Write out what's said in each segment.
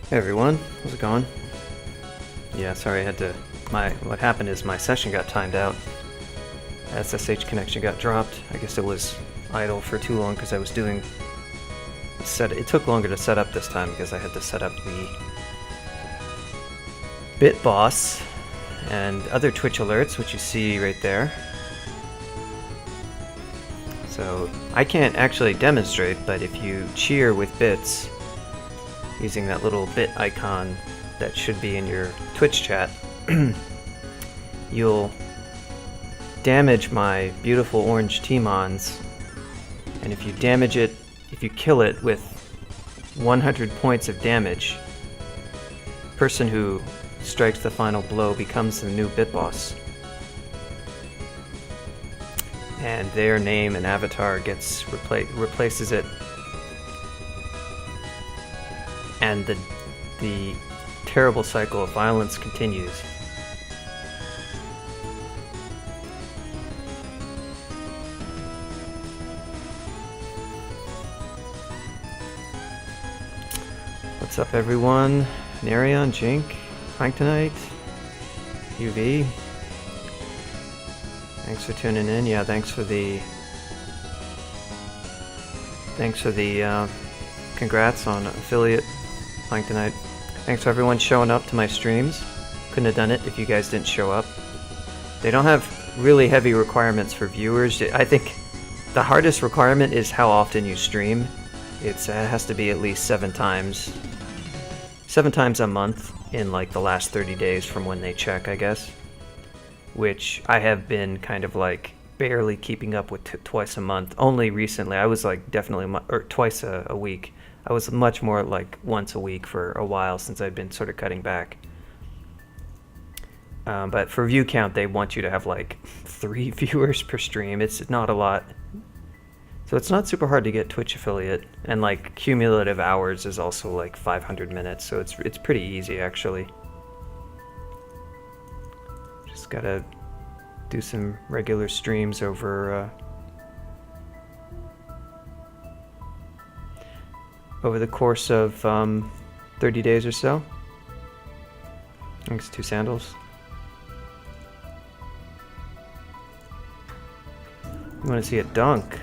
Hey everyone, how's it going? Yeah, sorry I had to... What happened is my session got timed out. SSH connection got dropped. I guess it was idle for too long because I was doing... It took longer to set up this time because I had to set up the bit boss and other Twitch alerts, which you see right there. So I can't actually demonstrate, but if you cheer with bits, using that little bit icon that should be in your Twitch chat, you'll damage my beautiful orange T-Mons, and if you damage it, if you kill it with 100 points of damage, the person who strikes the final blow becomes the new bit boss. And their name and avatar gets replaces it, and the terrible cycle of violence continues. What's up, everyone? Narion, Jink, Planktonite, UV. Thanks for tuning in. Yeah, thanks for the congrats on affiliate, Planktonite. Thanks for everyone showing up to my streams. Couldn't have done it if you guys didn't show up. They don't have really heavy requirements for viewers. I think the hardest requirement is how often you stream. It has to be at least 7 times a month in like the last 30 days from when they check, I guess. Which I have been kind of like barely keeping up with twice a month. Only recently, I was like definitely twice a week. I was much more like once a week for a while since I've been sort of cutting back. But for view count, they want you to have like 3 viewers per stream. It's not a lot. So it's not super hard to get Twitch affiliate, and like cumulative hours is also like 500 minutes, so it's pretty easy actually. Just gotta do some regular streams over the course of 30 days or so. Thanks, 2 sandals. You want to see a dunk?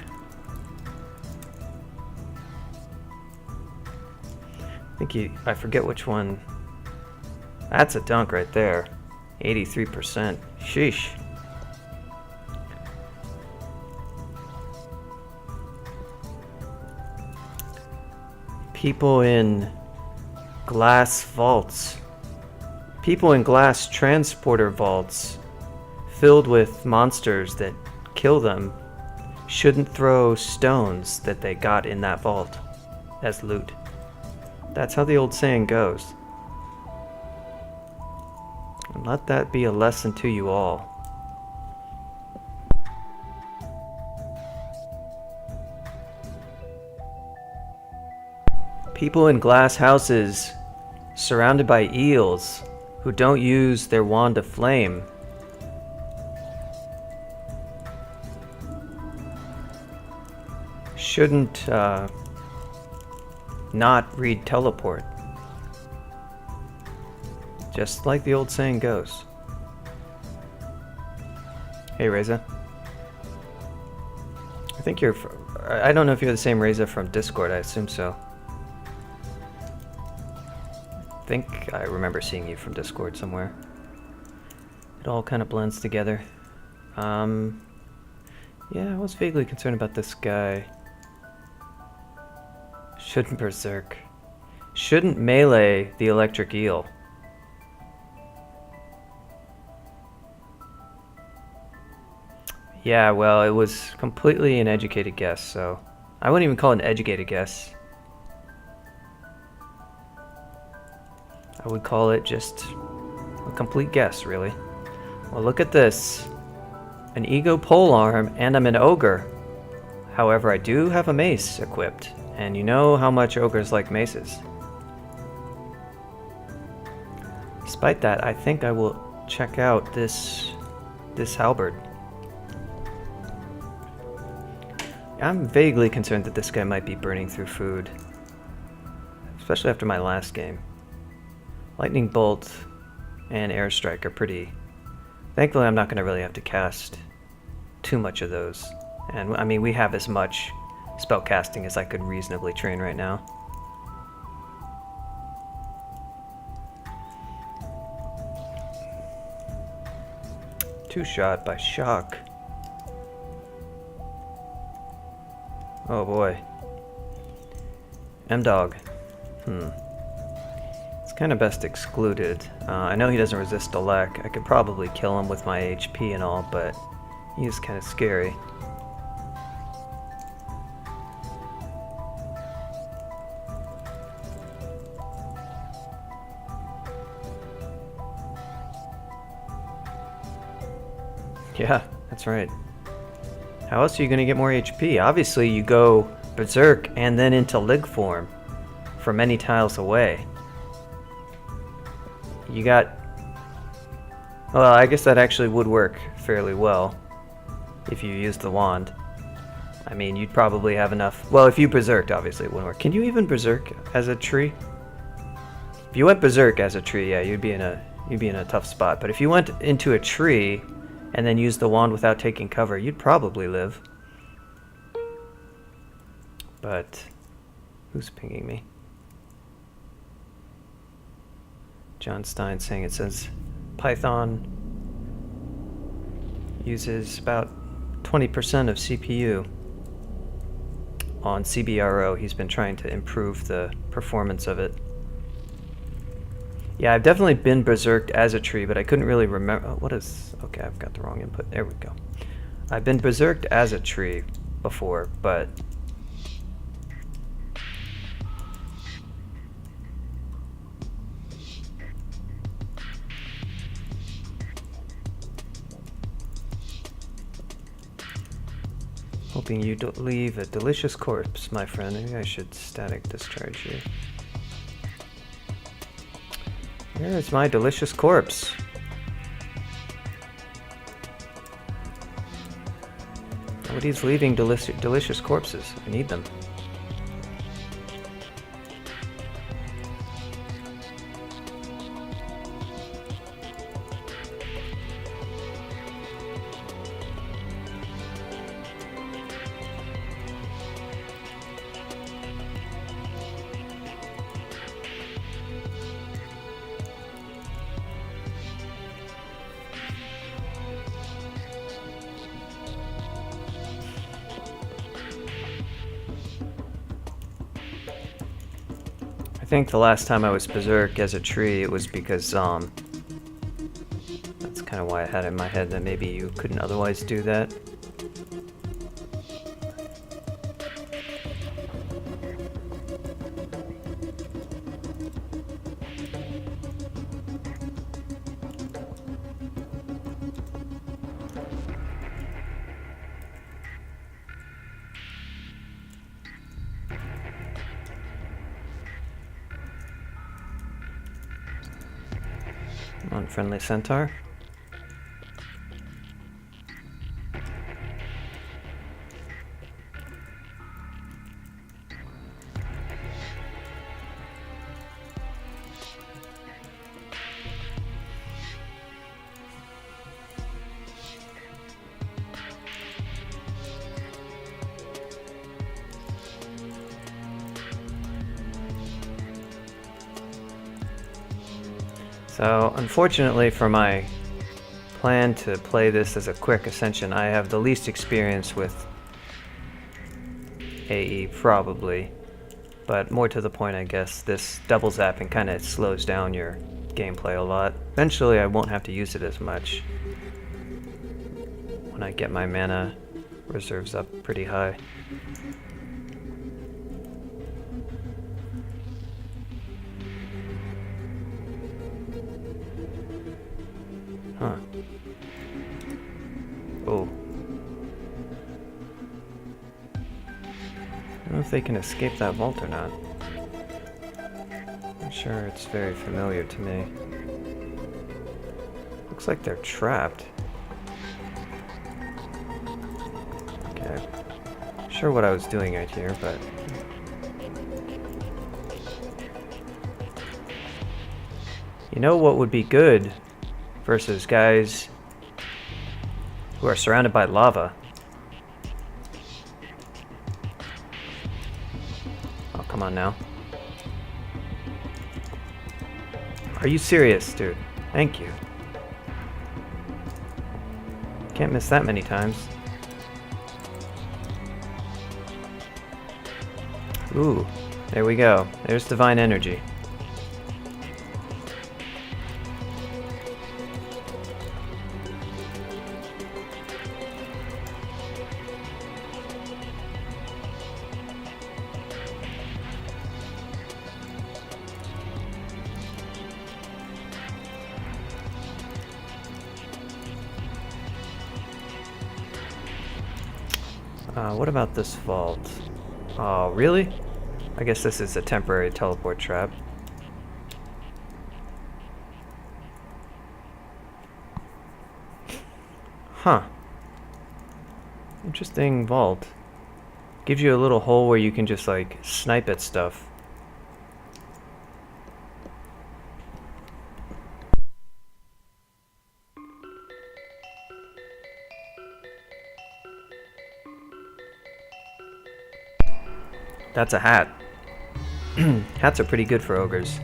I forget which one. That's a dunk right there. 83%. Sheesh. People in glass vaults. People in glass transporter vaults filled with monsters that kill them shouldn't throw stones that they got in that vault as loot. That's how the old saying goes. And let that be a lesson to you all. People in glass houses surrounded by eels who don't use their wand of flame shouldn't not read teleport. Just like the old saying goes. Hey, Reza. I think you're... I don't know if you're the same Reza from Discord. I assume so. I think I remember seeing you from Discord somewhere. It all kind of blends together. Yeah, I was vaguely concerned about this guy. Shouldn't berserk. Shouldn't melee the electric eel. Yeah, well, it was completely an educated guess, so... I wouldn't even call it an educated guess. I would call it just a complete guess, really. Well, look at this. An ego polearm, and I'm an ogre. However, I do have a mace equipped, and you know how much ogres like maces. Despite that, I think I will check out this halberd. I'm vaguely concerned that this guy might be burning through food, especially after my last game. Lightning Bolt and Airstrike are pretty... Thankfully, I'm not going to really have to cast too much of those. And, I mean, we have as much spell casting as I could reasonably train right now. Two-shot by Shock. Oh boy. M-Dog. It's kind of best excluded. I know he doesn't resist Elec. I could probably kill him with my HP and all, but he's kind of scary. Yeah, that's right. How else are you going to get more HP? Obviously, you go Berserk and then into Lig form from many tiles away. You got... Well, I guess that actually would work fairly well if you used the wand. I mean, you'd probably have enough... Well, if you Berserked, obviously it wouldn't work. Can you even Berserk as a tree? If you went Berserk as a tree, yeah, you'd be in a tough spot. But if you went into a tree and then used the wand without taking cover, you'd probably live. But who's pinging me? John Stein saying it says Python uses about 20% of CPU. On CBRO, he's been trying to improve the performance of it. Yeah, I've definitely been Berserked as a tree, but I couldn't really remember. Oh, what is... Okay, I've got the wrong input. There we go. I've been Berserked as a tree before, but... Hoping you don't leave a delicious corpse, my friend. Maybe I should static discharge you. Here's my delicious corpse. Nobody's leaving delicious corpses. I need them. I think the last time I was Berserk as a tree, it was because, that's kind of why I had it in my head that maybe you couldn't otherwise do that. Unfriendly centaur. So, unfortunately for my plan to play this as a quick ascension, I have the least experience with AE, probably. But more to the point, I guess, this double zapping kind of slows down your gameplay a lot. Eventually, I won't have to use it as much when I get my mana reserves up pretty high. Huh. Oh. I don't know if they can escape that vault or not. I'm sure it's very familiar to me. Looks like they're trapped. Okay. Not sure what I was doing right here, but... You know what would be good versus guys who are surrounded by lava? Oh, come on now. Are you serious, dude? Thank you. Can't miss that many times. Ooh, there we go. There's divine energy. What about this vault? Oh, really? I guess this is a temporary teleport trap. Huh. Interesting vault. Gives you a little hole where you can just, like, snipe at stuff. That's a hat. Hats are pretty good for ogres.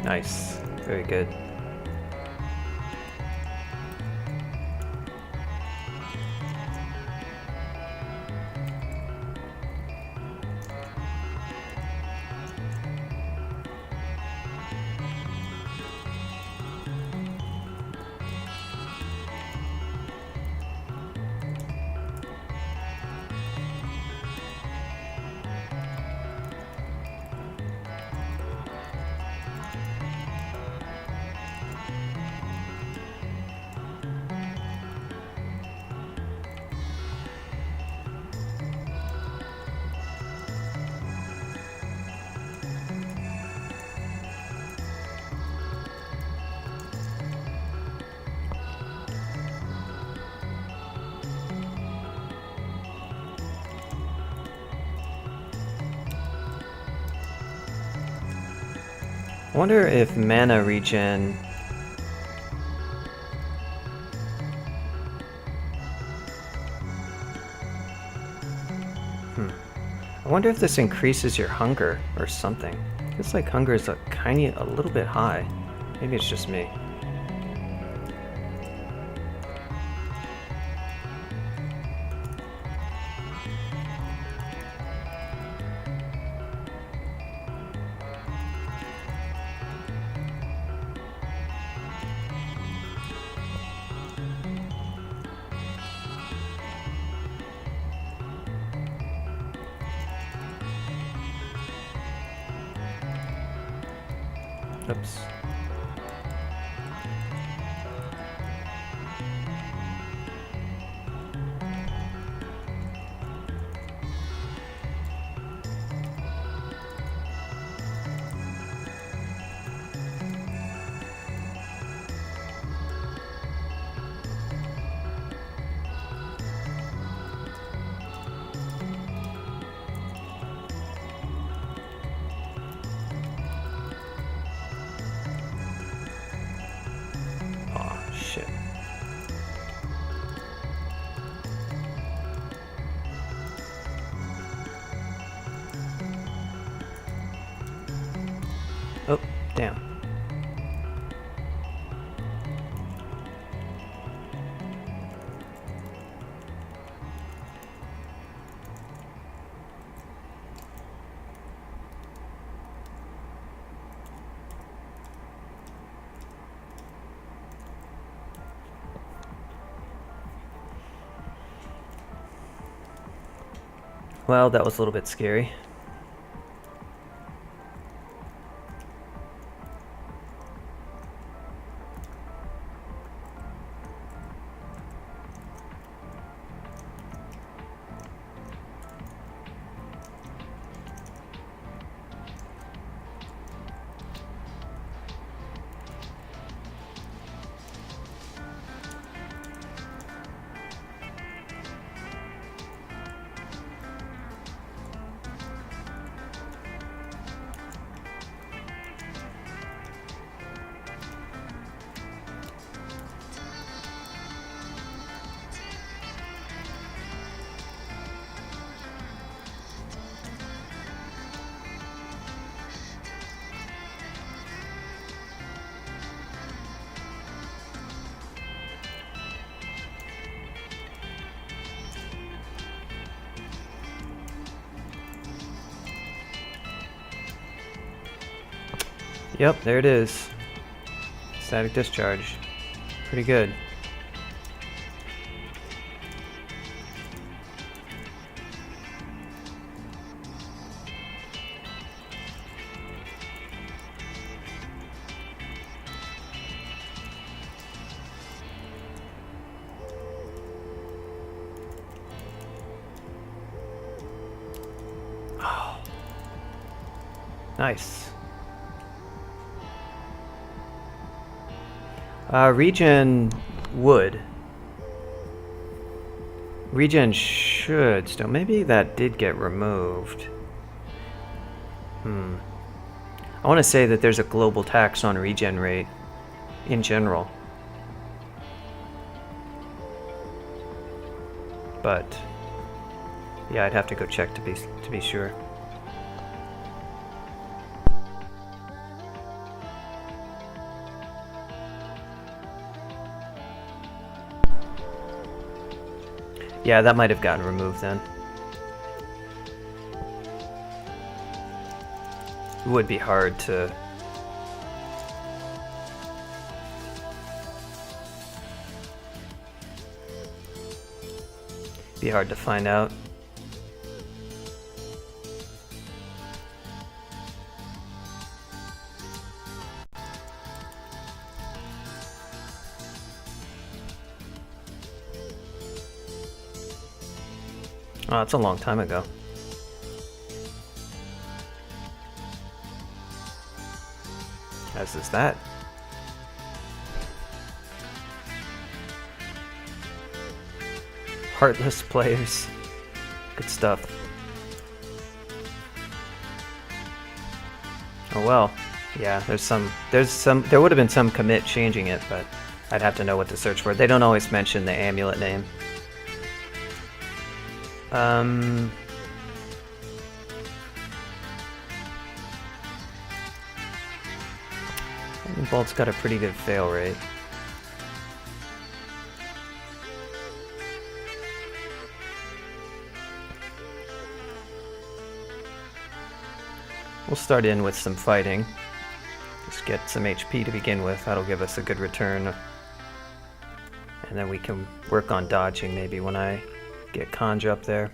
Nice. Very good. I wonder if mana regen... I wonder if this increases your hunger or something. Feels like hunger is a little bit high. Maybe it's just me. Oops. Shit. Oh, damn. Well, that was a little bit scary. Yep, there it is. Static discharge. Pretty good. Oh. Nice. Regen would. Regen should still. Maybe that did get removed. I want to say that there's a global tax on regen rate in general. But yeah, I'd have to go check to be sure. Yeah, that might have gotten removed then. It would be hard to... be hard to find out. Oh, it's a long time ago. As is that. Heartless players. Good stuff. Oh well. Yeah, there would have been some commit changing it, but I'd have to know what to search for. They don't always mention the amulet name. Bolt's got a pretty good fail rate. We'll start in with some fighting. Just get some HP to begin with. That'll give us a good return. And then we can work on dodging maybe when I get Conj up there.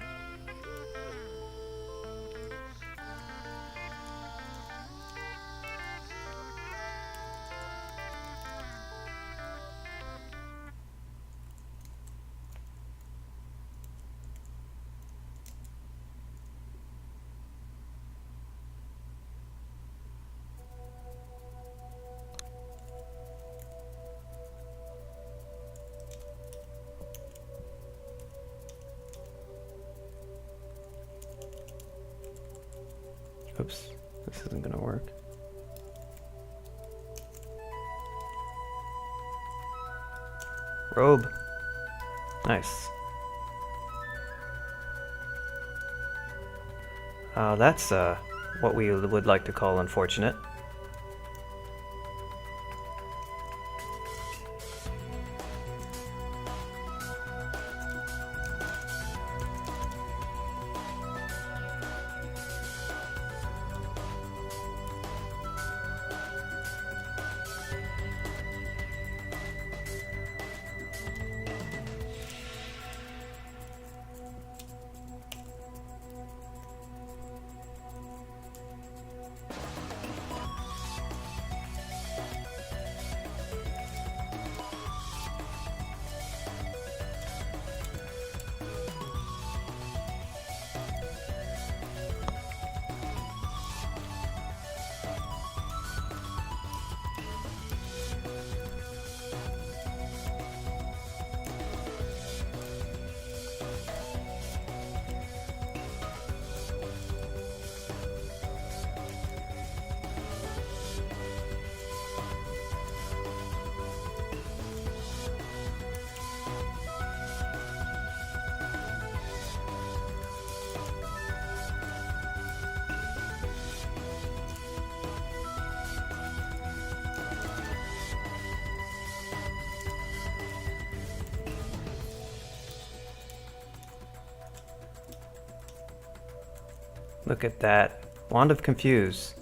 Oops, this isn't gonna work. Robe. Nice. That's what we would like to call unfortunate. Look at that. Wand of Confuse.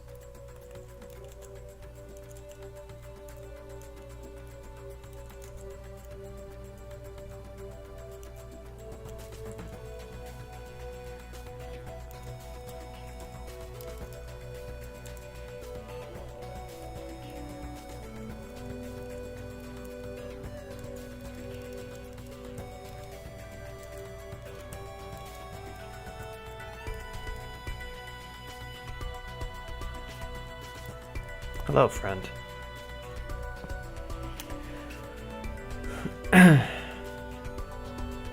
Hello, friend.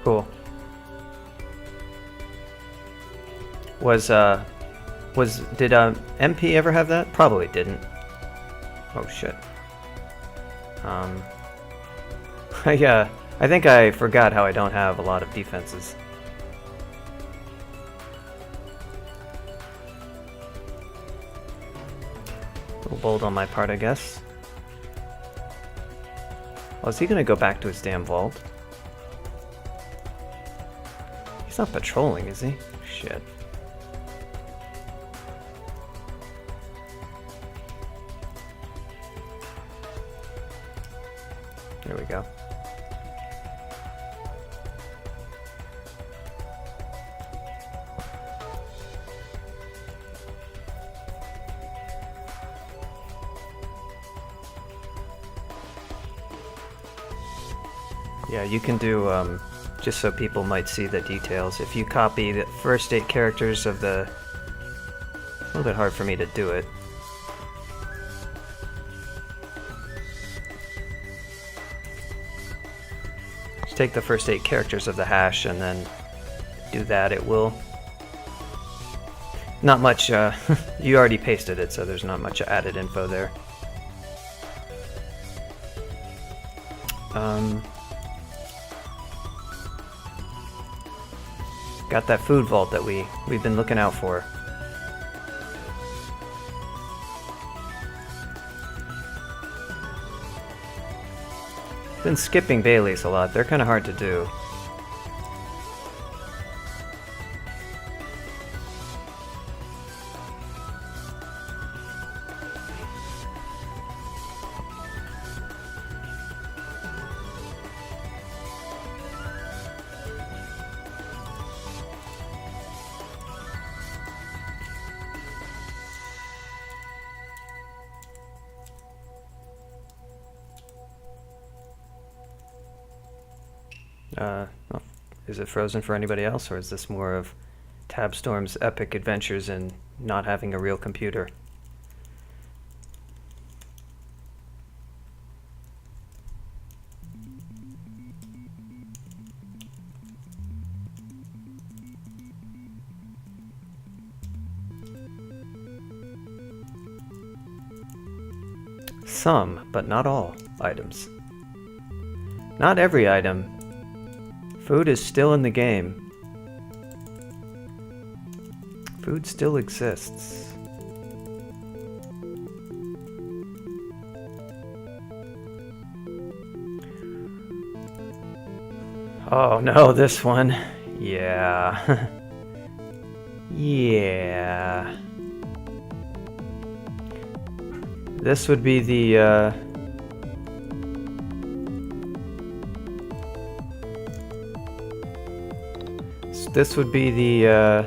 Cool. Did MP ever have that? Probably didn't. Oh shit. I think I forgot how I don't have a lot of defenses. A little bold on my part, I guess. Oh, is he gonna go back to his damn vault? He's not patrolling, is he? Shit. There we go. Yeah, you can do, just so people might see the details, if you copy the first 8 characters of the... A little bit hard for me to do it. Just take the first 8 characters of the hash and then do that. It will... Not much, you already pasted it, so there's not much added info there. Got that food vault that we've been looking out for. Been skipping Baileys a lot. They're kind of hard to do. Well, is it frozen for anybody else, or is this more of Tabstorm's epic adventures in not having a real computer? Some, but not all, items. Not every item. Food is still in the game. Food still exists. Oh no, this one. Yeah. Yeah. This would be the, this would be the, I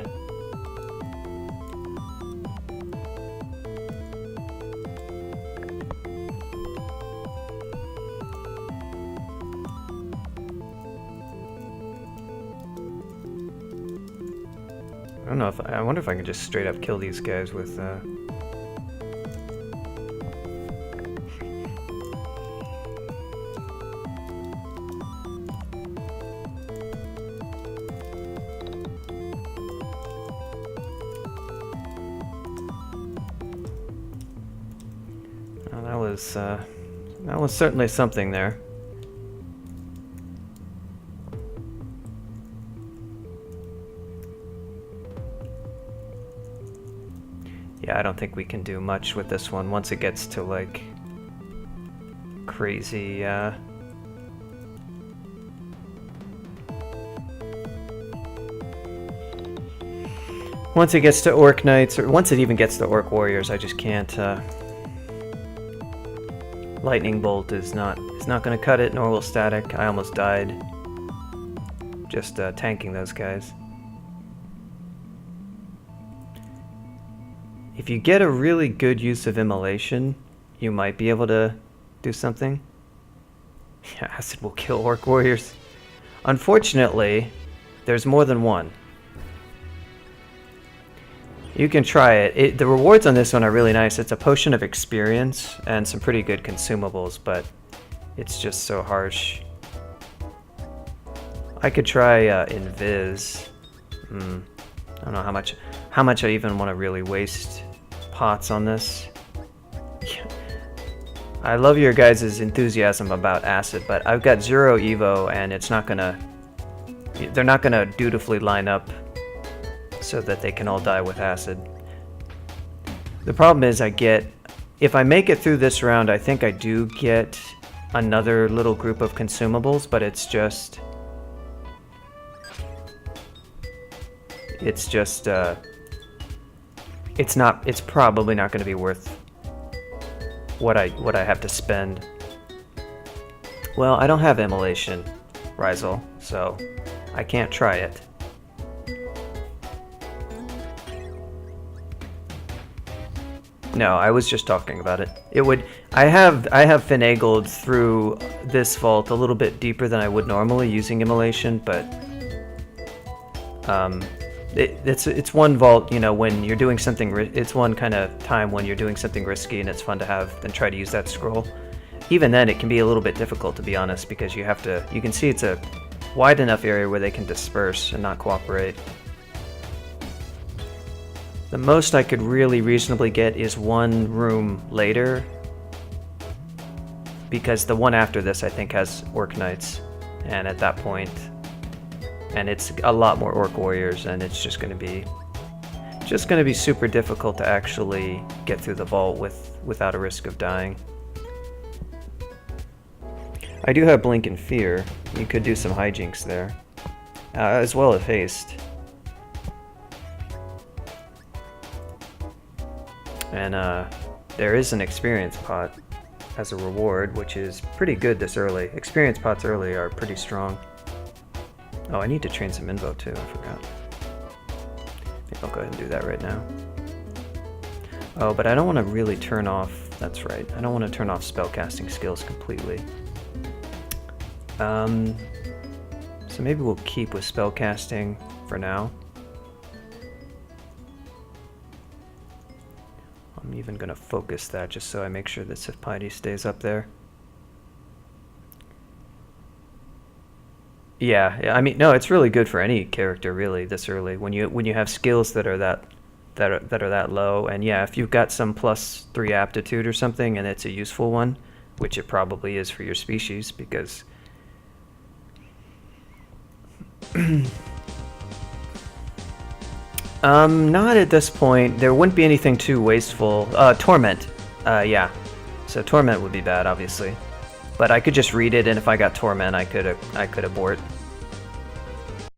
don't know if I wonder if I can just straight up kill these guys with, that was certainly something there. Yeah, I don't think we can do much with this one once it gets to like crazy once it gets to Orc Knights, or once it even gets to Orc Warriors, I just can't Lightning Bolt is not going to cut it, nor will Static. I almost died just tanking those guys. If you get a really good use of Immolation, you might be able to do something. Yeah, Acid will kill Orc Warriors. Unfortunately, there's more than one. You can try it. The rewards on this one are really nice. It's a potion of experience and some pretty good consumables, but it's just so harsh. I could try Invis. I don't know how much I even want to really waste pots on this. I love your guys' enthusiasm about acid, but I've got 0 Evo, and it's not gonna. They're not gonna dutifully line up so that they can all die with acid. The problem is if I make it through this round, I think I do get another little group of consumables, but it's probably not going to be worth what I have to spend. Well, I don't have immolation, Rizal, so I can't try it. No, I was just talking about it. I have finagled through this vault a little bit deeper than I would normally using immolation, but it's one vault, you know, when you're doing something. It's one kind of time when you're doing something risky, and it's fun to have and try to use that scroll. Even then, it can be a little bit difficult, to be honest, because you can see it's a wide enough area where they can disperse and not cooperate. The most I could really reasonably get is one room later, because the one after this I think has Orc Knights, and at that point, and it's a lot more Orc Warriors, and it's just going to be super difficult to actually get through the vault without a risk of dying. I do have Blink and Fear. You could do some hijinks there, as well as haste. And there is an experience pot as a reward, which is pretty good this early. Experience pots early are pretty strong. Oh, I need to train some Invo too, I forgot. I think I'll go ahead and do that right now. Oh, but I don't want to really turn off, that's right, I don't want to turn off spellcasting skills completely. So maybe we'll keep with spellcasting for now. I'm even going to focus that just so I make sure that Sif Piety stays up there. Yeah, I mean, no, it's really good for any character really this early when you have skills that are that low. And yeah, if you've got some +3 aptitude or something, and it's a useful one, which it probably is for your species, because not at this point. There wouldn't be anything too wasteful. Torment. Yeah. So Torment would be bad, obviously. But I could just read it, and if I got Torment, I could abort.